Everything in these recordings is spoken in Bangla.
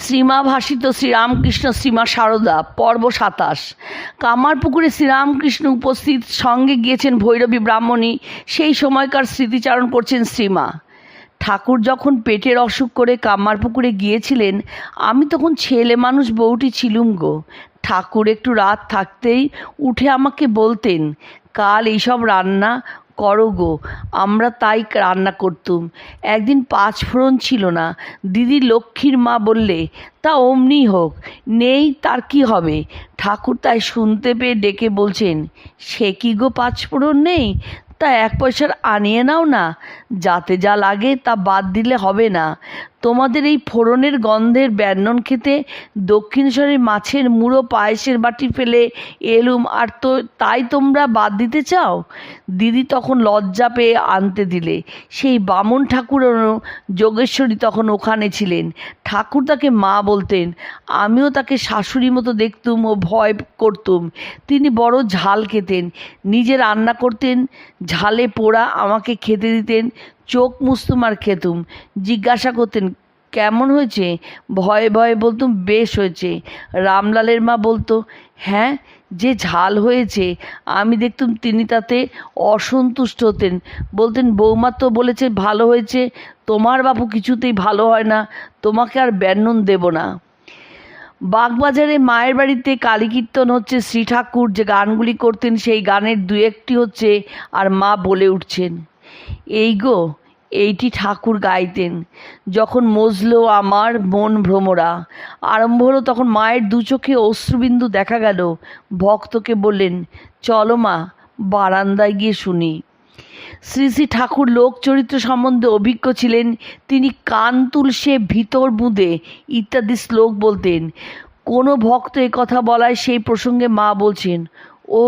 শ্রীমা ভাসিত শ্রীরামকৃষ্ণ শ্রীমা সারদা পর্ব ২৭। কামারপুকুরে শ্রীরামকৃষ্ণ উপস্থিত, সঙ্গে গিয়েছেন ভৈরবী ব্রাহ্মণী। সেই সময়কার স্মৃতিচারণ করছেন শ্রীমা। ঠাকুর যখন পেটের অসুখ করে কামারপুকুরে গিয়েছিলেন, আমি তখন ছেলে মানুষ বউটি ছিলুম গো। ঠাকুর একটু রাত থাকতেই উঠে আমাকে বলতেন, কাল এইসব রান্না করো গো। আমরা তাই রান্না করতুম। একদিন পাঁচফোড়ন ছিল না। দিদি লক্ষ্মীর মা বললে, তা অমনি হোক, নেই তার কি হবে। ঠাকুর তাই শুনতে পেয়ে ডেকে বলছেন, সে কি গো, পাঁচফোড়ন নেই? তা ১ পয়সার আনিয়ে নাও না, যাতে যা লাগে তা বাদ দিলে হবে না। তোমাদের এই ফোড়নের গন্ধের ব্যঞ্জন খেতে দক্ষিণেশ্বরের মাছের মুড়ো পায়েসের বাটি ফেলে এলুম, আর তো তাই তোমরা বাদ দিতে চাও? দিদি তখন লজ্জা পেয়ে আনতে দিলে। সেই বামুন ঠাকুরও যোগেশ্বরী তখন ওখানে ছিলেন। ঠাকুর তাকে মা বলতেন। আমিও তাকে শাশুড়ি মতো দেখতুম ও ভয় করতুম। তিনি বড় ঝাল খেতেন, নিজে রান্না করতেন, ঝালে পোড়া আমাকে খেতে দিতেন। চোখ মুছতুম আর খেতুম। জিজ্ঞাসা করতেন, কেমন হয়েছে? ভয়ে ভয়ে বলতুম, বেশ হয়েছে। রামলালের মা বলতো, হ্যাঁ, যে ঝাল হয়েছে। আমি দেখতুম তিনি তাতে অসন্তুষ্ট হতেন, বলতেন, বৌমা তো বলেছে ভালো হয়েছে, তোমার বাপু কিছুতেই ভালো হয় না, তোমাকে আর ব্যঞ্জন দেব না। বাগবাজারে মায়ের বাড়িতে কালী কীর্তন হচ্ছে। শ্রী ঠাকুর যে গানগুলি করতেন সেই গানের ২-১টি হচ্ছে, আর মা বলে উঠছেন, এই গো, এইটি ঠাকুর গাইতেন। যখন মজলো আমার মন ভ্রমরা আরম্ভ হলো, তখন মায়ের ২ চোখে অশ্রুবিন্দু দেখা গেল। ভক্তকে বললেন, চলো মা, বারান্দায় গিয়ে শুনি। শ্রী শ্রী ঠাকুর লোক চরিত্র সম্বন্ধে অভিজ্ঞ ছিলেন। তিনি কান তুলসে, ভিতর বুঁদে ইত্যাদি শ্লোক বলতেন। কোনো ভক্ত এ কথা বলায় সেই প্রসঙ্গে মা বলছেন, ও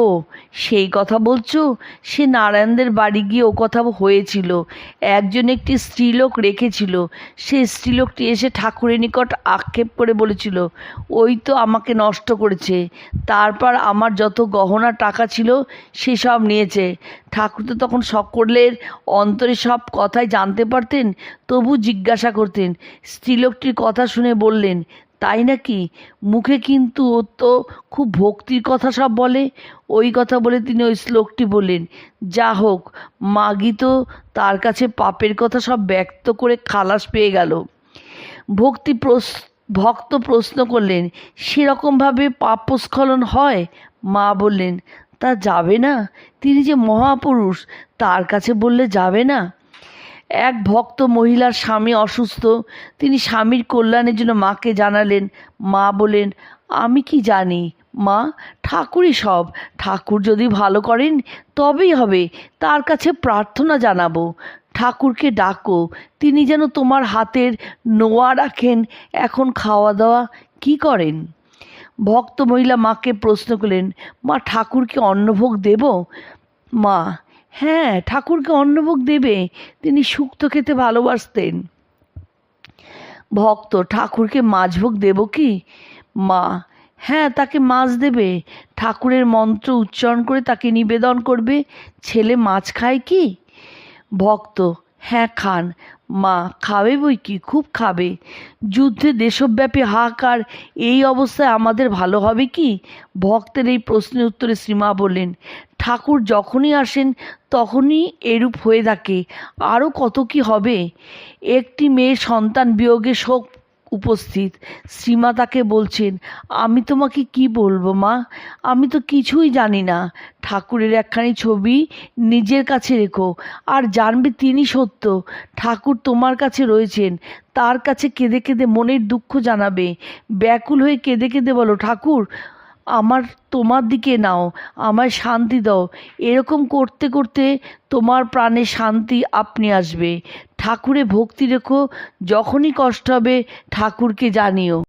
সেই কথা বলছো? সে নারায়ণদের বাড়ি গিয়ে ও কথা হয়েছিল। একজন একটি স্ত্রীলোক রেখেছিল। সেই স্ত্রীলোকটি এসে ঠাকুরের নিকট আক্ষেপ করে বলেছিল, ওই তো আমাকে নষ্ট করেছে, তারপর আমার যত গহনা টাকা ছিল সেসব নিয়েছে। ঠাকুর তো তখন সকলের অন্তরে সব কথাই জানতে পারতেন, তবু জিজ্ঞাসা করতেন। স্ত্রীলোকটির কথা শুনে বললেন, তাই নাকি? মুখে কিন্তু ও তো খুব ভক্তির কথা সব বলে। ওই কথা বলে তিনি ওই শ্লোকটি বললেন। যা হোক, মাগি তো তার কাছে পাপের কথা সব ব্যক্ত করে খালাস পেয়ে গেল। ভক্ত প্রশ্ন করলেন, সেরকমভাবে পাপস্খলন হয়? মা বললেন, তা যাবে না? তিনি যে মহাপুরুষ, তার কাছে বললে যাবে না? এক ভক্ত মহিলার স্বামী অসুস্থ। তিনি স্বামীর কল্যাণের জন্য মাকে জানালেন। মা বলেন, আমি কি জানি মা, ঠাকুরই সব। ঠাকুর যদি ভালো করেন তবেই হবে, তার কাছে প্রার্থনা জানাবো। ঠাকুরকে ডাকো, তিনি যেন তোমার হাতের নোয়া রাখেন। এখন খাওয়া দাওয়া কি করেন? ভক্ত মহিলা মাকে প্রশ্ন করলেন, মা, ঠাকুরকে অন্নভোগ দেব? মা, হ্যাঁ, ঠাকুরকে অন্নভোগ দেবে, তিনি শুক্তো খেতে ভালোবাসতেন। ভক্ত, ঠাকুরকে মাছভোগ দেব কি? মা, হ্যাঁ, তাকে মাছ দেবে। ঠাকুরের মন্ত্র উচ্চারণ করে তাকে নিবেদন করবে। ছেলে মাছ খায় কি? ভক্ত, হ্যাঁ খান। মা, খাবে বই কি, খুব খাবে। যুদ্ধে দেশব্যাপী হাহাকার, এই অবস্থায় আমাদের ভালো হবে কি? ভক্তের এই প্রশ্নের উত্তরে শ্রীমা বললেন, ঠাকুর যখনই আসেন তখনই এরূপ হয়ে থাকে, আরও কত কি হবে। একটি মেয়ের সন্তান বিয়োগে শোক উপস্থিত। শ্রীমা তাকে বলছেন, আমি তোমাকে কি বলবো মা, আমি তো কিছুই জানি না। ঠাকুরের একখানি ছবি নিজের কাছে রেখো, আর জানবে তিনি সত্য। ঠাকুর তোমার কাছে রয়েছেন, তার কাছে কেঁদে কেঁদে মনের দুঃখ জানাবে। ব্যাকুল হয়ে কেঁদে কেঁদে বলো, ঠাকুর আমার তোমার দিকে নাও, আমায় শান্তি দাও। এরকম করতে করতে তোমার প্রাণে শান্তি আপনি আসবে। ঠাকুরে ভক্তি রেখো, যখনই কষ্ট হবে ঠাকুরকে জানিও।